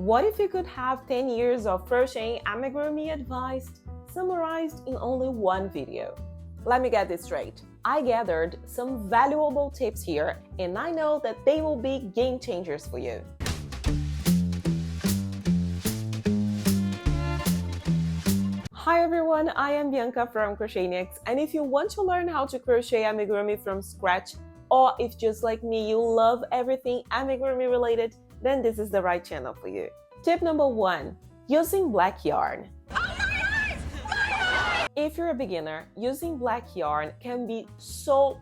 What if you could have 10 years of crocheting amigurumi advice summarized in only one video? Let me get this straight. I gathered some valuable tips here, and I know that they will be game changers for you. Hi everyone, I am Bianca from CrochetNix, and if you want to learn how to crochet amigurumi from scratch, or if just like me you love everything amigurumi related, then this is the right channel for you. Tip number 1. Using black yarn. Oh, my eyes! My eyes! If you're a beginner, using black yarn can be so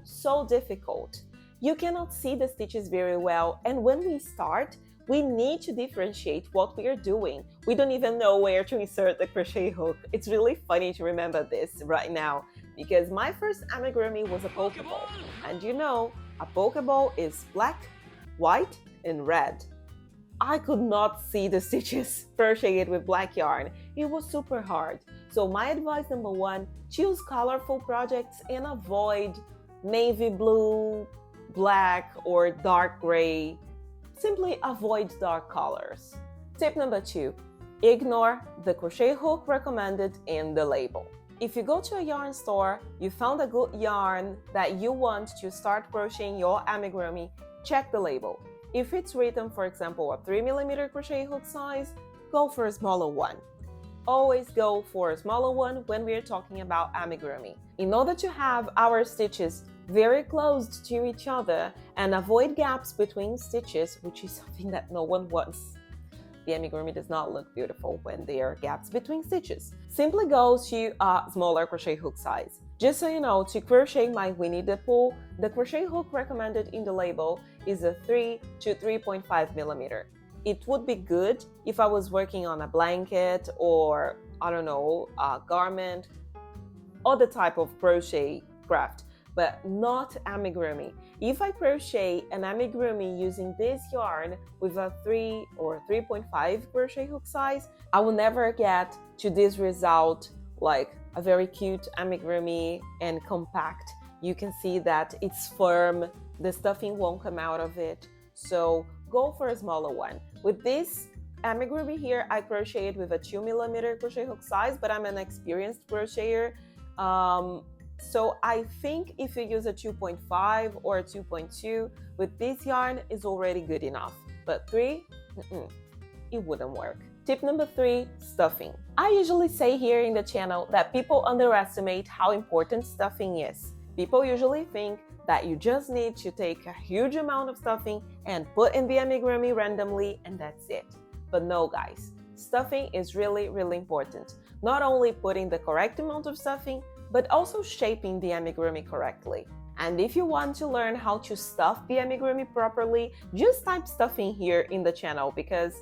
difficult. You cannot see the stitches very well, and when we start, we need to differentiate what we are doing. We don't even know where to insert the crochet hook. It's really funny to remember this right now because my first amigurumi was a pokeball. And you know, a pokeball is black, white, and red. I could not see the stitches crocheted with black yarn. It was super hard. So my advice number 1, choose colorful projects and avoid navy blue, black, or dark gray. Simply avoid dark colors. Tip number 2, ignore the crochet hook recommended in the label. If you go to a yarn store, you found a good yarn that you want to start crocheting your amigurumi, check the label. If it's written, for example, a 3mm crochet hook size, go for a smaller one. Always go for a smaller one when we're talking about amigurumi. In order to have our stitches very close to each other and avoid gaps between stitches, which is something that no one wants. The amigurumi does not look beautiful when there are gaps between stitches. Simply go to a smaller crochet hook size. Just so you know, to crochet my Winnie the Pooh, the crochet hook recommended in the label is a 3 to 3.5mm. It would be good if I was working on a blanket or, I don't know, a garment, other type of crochet craft, but not amigurumi. If I crochet an amigurumi using this yarn with a 3 or 3.5 crochet hook size, I will never get to this result like a very cute amigurumi and compact. You can see that it's firm, the stuffing won't come out of it, so go for a smaller one. With this amigurumi here, I crocheted with a 2mm crochet hook size, but I'm an experienced crocheter. So I think if you use a 2.5 or a 2.2 with this yarn is already good enough, but 3, it wouldn't work. Tip number 3, stuffing. I usually say here in the channel that people underestimate how important stuffing is. People usually think that you just need to take a huge amount of stuffing and put in the amigurumi randomly and that's it. But no guys, stuffing is really important. Not only putting the correct amount of stuffing, but also shaping the amigurumi correctly. And if you want to learn how to stuff the amigurumi properly, just type stuffing here in the channel because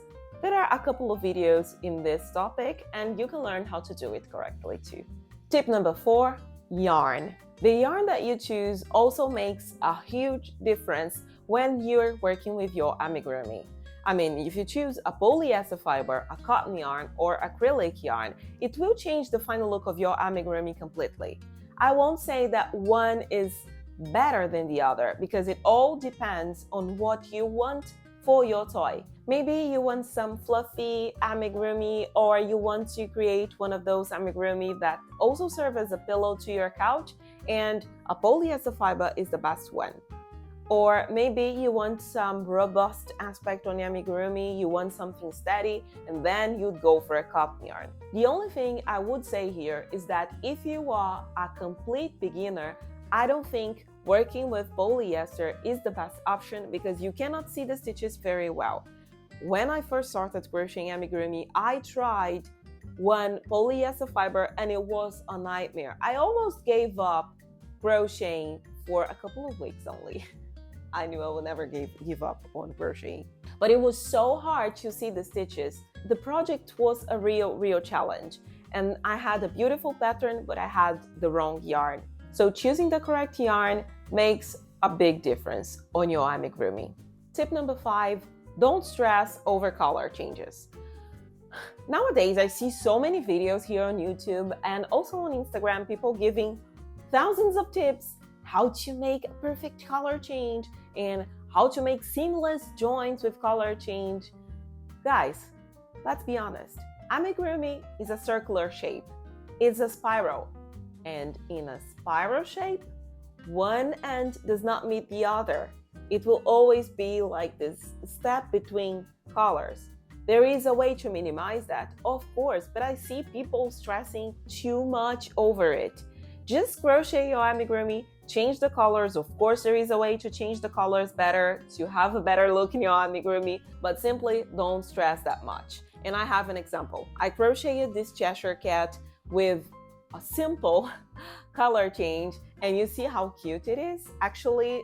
there are a couple of videos in this topic and you can learn how to do it correctly too. Tip number 4, yarn. The yarn that you choose also makes a huge difference when you're working with your amigurumi. I mean, if you choose a polyester fiber, a cotton yarn, or acrylic yarn, it will change the final look of your amigurumi completely. I won't say that one is better than the other because it all depends on what you want for your toy. Maybe you want some fluffy amigurumi, or you want to create one of those amigurumi that also serve as a pillow to your couch, and a polyester fiber is the best one. Or maybe you want some robust aspect on your amigurumi, you want something steady, and then you'd go for a cotton yarn. The only thing I would say here is that if you are a complete beginner, I don't think working with polyester is the best option because you cannot see the stitches very well. When I first started crocheting amigurumi, I tried one polyester fiber and it was a nightmare. I almost gave up crocheting for a couple of weeks only. I knew I would never give up on crocheting. But it was so hard to see the stitches. The project was a real challenge. And I had a beautiful pattern, but I had the wrong yarn. So choosing the correct yarn makes a big difference on your amigurumi. Tip number 5, don't stress over color changes. Nowadays, I see so many videos here on YouTube and also on Instagram, people giving thousands of tips how to make a perfect color change and how to make seamless joints with color change. Guys, Let's be honest. Amigurumi is a circular shape. It's a spiral. And in a spiral shape, one end does not meet the other. It will always be like this step between colors. There is a way to minimize that, of course, but I see people stressing too much over it. Just crochet your amigurumi, change the colors. Of course, there is a way to change the colors better, to have a better look in your amigurumi, but simply don't stress that much. And I have an example. I crocheted this Cheshire cat with a simple color change, and you see how cute it is? Actually,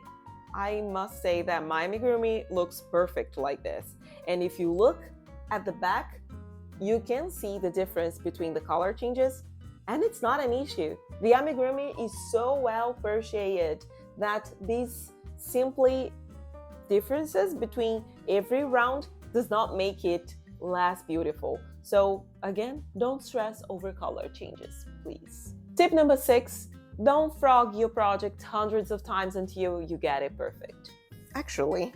I must say that my amigurumi looks perfect like this. And if you look at the back, you can see the difference between the color changes, and it's not an issue. The amigurumi is so well crocheted that these simply differences between every round does not make it less beautiful. So again, don't stress over color changes, please. Tip number 6, don't frog your project hundreds of times until you get it perfect. Actually,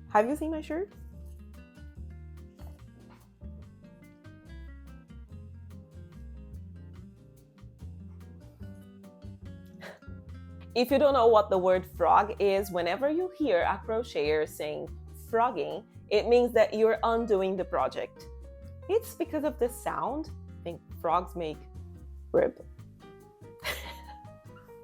have you seen my shirt? If you don't know what the word frog is, whenever you hear a crocheter saying frogging, it means that you're undoing the project. It's because of the sound. I think frogs make rib.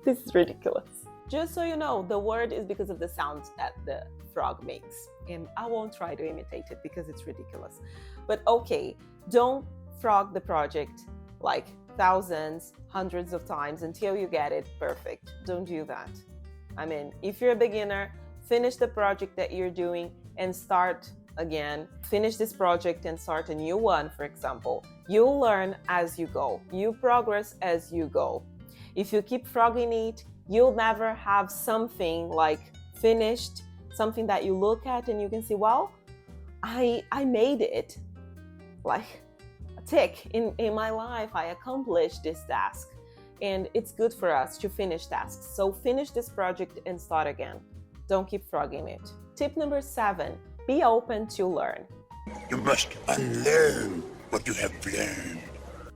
This is ridiculous. Just so you know, the word is because of the sound that the frog makes. And I won't try to imitate it because it's ridiculous. But okay, don't frog the project like thousands, hundreds of times until you get it perfect. Don't do that. I mean, if you're a beginner, finish the project that you're doing and start again. Finish this project and start a new one, for example. You'll learn as you go. You progress as you go. If you keep frogging it, you'll never have something like finished, something that you look at and you can see, well, I made it. Like a tick in my life, I accomplished this task. And it's good for us to finish tasks. So finish this project and start again. Don't keep frogging it. Tip number 7, be open to learn. You must unlearn what you have learned.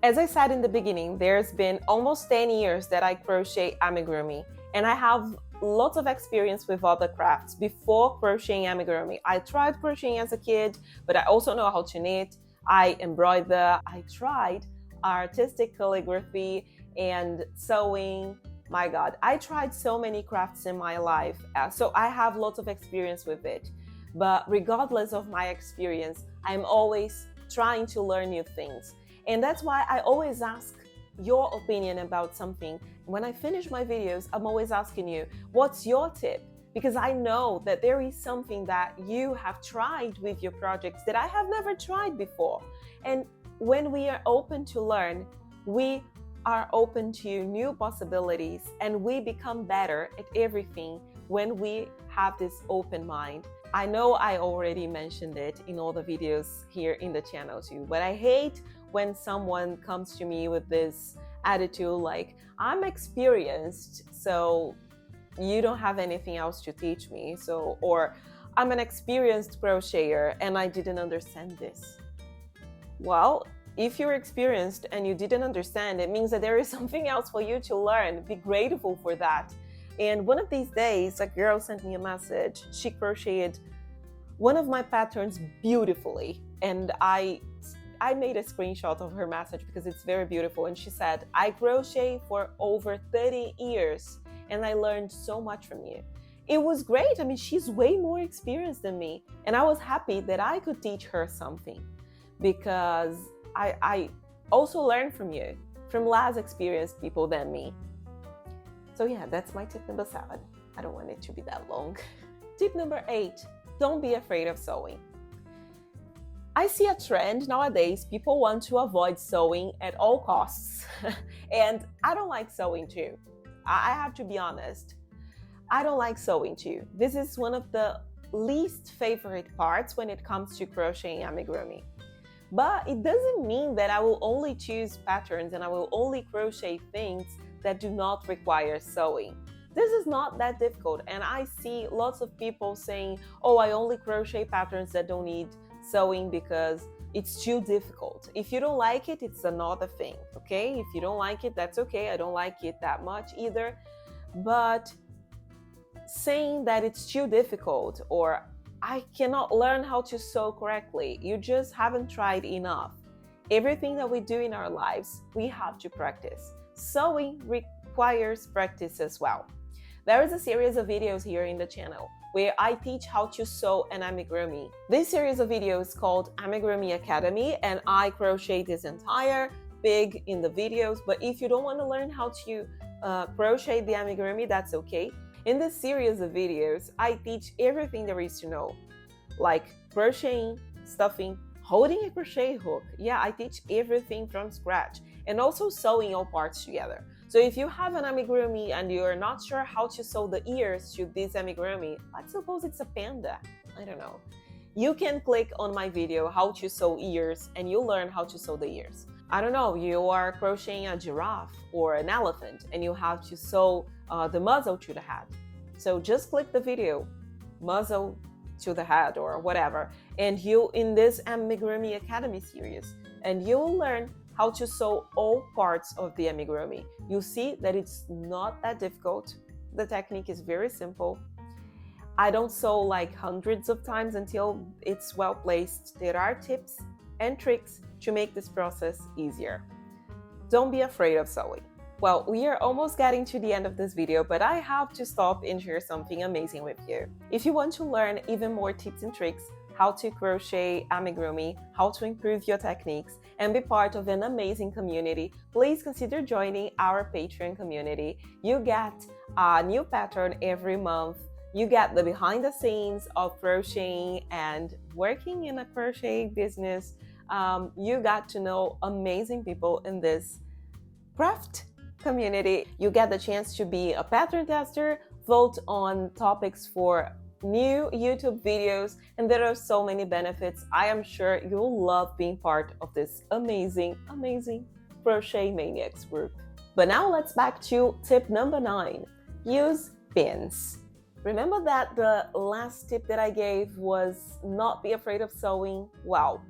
As I said in the beginning, there's been almost 10 years that I crochet amigurumi, and I have lots of experience with other crafts before crocheting amigurumi. I tried crocheting as a kid, but I also know how to knit. I embroider. I tried artistic calligraphy and sewing. My God, I tried so many crafts in my life, so I have lots of experience with it. But regardless of my experience, I'm always trying to learn new things. And that's why I always ask your opinion about something. When I finish my videos, I'm always asking you, what's your tip? Because I know that there is something that you have tried with your projects that I have never tried before. And when we are open to learn, we are open to new possibilities and we become better at everything when we have this open mind. I know I already mentioned it in all the videos here in the channel too, but I hate when someone comes to me with this attitude like, I'm experienced, so you don't have anything else to teach me. So, or I'm an experienced crocheter and I didn't understand this. Well, if you're experienced and you didn't understand, it means that there is something else for you to learn. Be grateful for that. And one of these days, a girl sent me a message. She crocheted one of my patterns beautifully. And I made a screenshot of her message because it's very beautiful. And she said, I crochet for over 30 years and I learned so much from you. It was great. I mean, she's way more experienced than me. And I was happy that I could teach her something because I also learned from you, from less experienced people than me. So yeah, that's my tip number 7. I don't want it to be that long. Tip number 8, don't be afraid of sewing. I see a trend nowadays, people want to avoid sewing at all costs. And I don't like sewing too. I have to be honest. I don't like sewing too. This is one of the least favorite parts when it comes to crocheting amigurumi. But it doesn't mean that I will only choose patterns and I will only crochet things that do not require sewing. This is not that difficult, and I see lots of people saying, oh, I only crochet patterns that don't need sewing because it's too difficult. If you don't like it, it's another thing, okay? If you don't like it, that's okay. I don't like it that much either. But saying that it's too difficult or I cannot learn how to sew correctly, you just haven't tried enough. Everything that we do in our lives, we have to practice. Sewing requires practice as well. There is a series of videos here in the channel where I teach how to sew an amigurumi. This series of videos is called Amigurumi Academy, and I crochet this entire big in the videos. But if you don't want to learn how to crochet the amigurumi, that's okay. In this series of videos, I teach everything there is to know, like crocheting, stuffing, holding a crochet hook. Yeah, I teach everything from scratch, and also sewing all parts together. So if you have an amigurumi and you're not sure how to sew the ears to this amigurumi, let's suppose it's a panda, I don't know. You can click on my video, how to sew ears, and you'll learn how to sew the ears. I don't know, you are crocheting a giraffe or an elephant and you have to sew the muzzle to the head. So just click the video, muzzle to the head or whatever, and you in this Amigurumi Academy series, and you'll learn how to sew all parts of the amigurumi. You see that it's not that difficult. The technique is very simple. I don't sew like hundreds of times until it's well placed. There are tips and tricks to make this process easier. Don't be afraid of sewing. Well, we are almost getting to the end of this video, but I have to stop and share something amazing with you. If you want to learn even more tips and tricks, how to crochet amigurumi, how to improve your techniques, and be part of an amazing community, please consider joining our Patreon community. You get a new pattern every month. You get the behind the scenes of crocheting and working in a crochet business. You got to know amazing people in this craft community. You get the chance to be a pattern tester, vote on topics for new YouTube videos, and there are so many benefits. I am sure you'll love being part of this amazing Crochet Maniacs group. But now let's back to tip number 9. Use pins. Remember that the last tip that I gave was not be afraid of sewing? Well,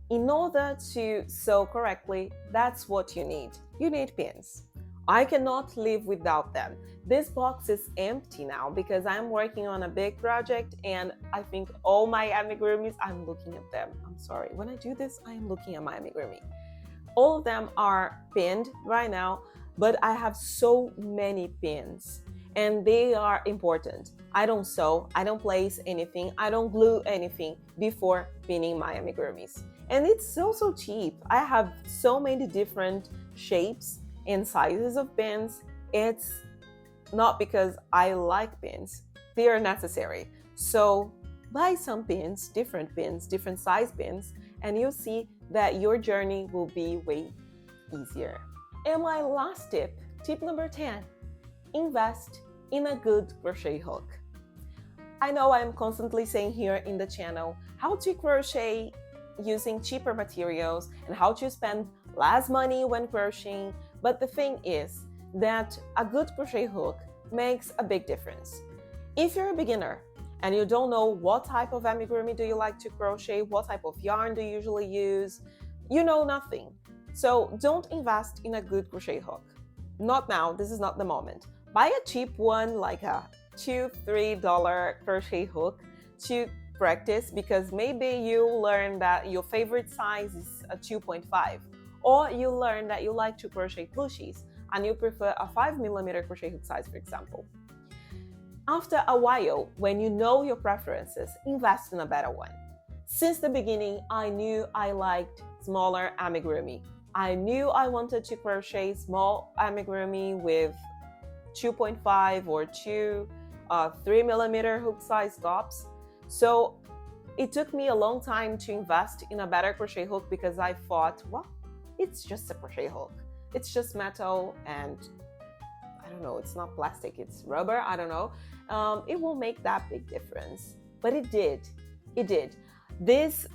in order to sew correctly, that's what you need. You need pins. I cannot live without them. This box is empty now because I'm working on a big project and I think all my amigurumis, I'm looking at them. I'm sorry. When I do this, I am looking at my amigurumi. All of them are pinned right now, but I have so many pins and they are important. I don't sew, I don't place anything, I don't glue anything before pinning my amigurumis. And it's also cheap. I have so many different shapes and sizes of pins. It's not because I like pins, they are necessary. So buy some pins, different size pins, and you'll see that your journey will be way easier. And my last tip, tip number 10, invest in a good crochet hook. I know I'm constantly saying here in the channel how to crochet using cheaper materials and how to spend less money when crocheting, but the thing is that a good crochet hook makes a big difference. If you're a beginner and you don't know what type of amigurumi do you like to crochet, what type of yarn do you usually use, you know nothing. So don't invest in a good crochet hook. Not now, this is not the moment. Buy a cheap one like a $2-3 crochet hook to practice, because maybe you learn that your favorite size is a 2.5, or you learn that you like to crochet plushies and you prefer a 5mm crochet hook size, for example. After a while, when you know your preferences, invest in a better one. Since the beginning, I knew I liked smaller amigurumi. I knew I wanted to crochet small amigurumi with 2.5 or 3mm hook size tops. So it took me a long time to invest in a better crochet hook because I thought, well, it's just a crochet hook. It's just metal and I don't know, it's not plastic, it's rubber, I don't know. It won't make that big difference. But it did. It did. This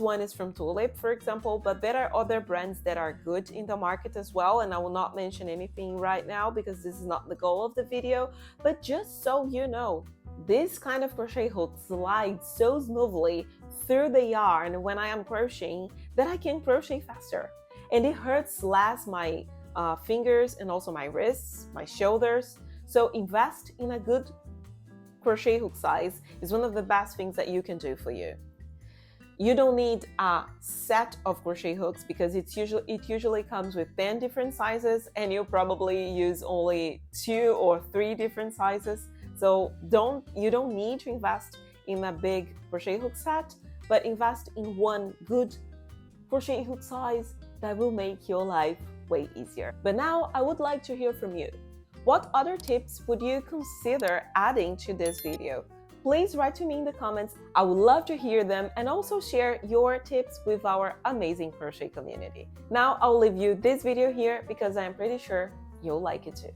one is from Tulip, for example, but there are other brands that are good in the market as well, and I will not mention anything right now because this is not the goal of the video. But just so you know, this kind of crochet hook slides so smoothly through the yarn when I am crocheting, then I can crochet faster. And it hurts less my fingers and also my wrists, my shoulders. So invest in a good crochet hook size is one of the best things that you can do for you. You don't need a set of crochet hooks because it usually comes with 10 different sizes, and you'll probably use only 2 or 3 different sizes. So you don't need to invest in a big crochet hook set, but invest in one good crochet hook size that will make your life way easier. But now I would like to hear from you. What other tips would you consider adding to this video? Please write to me in the comments. I would love to hear them, and also share your tips with our amazing crochet community. Now I'll leave you this video here because I'm pretty sure you'll like it too.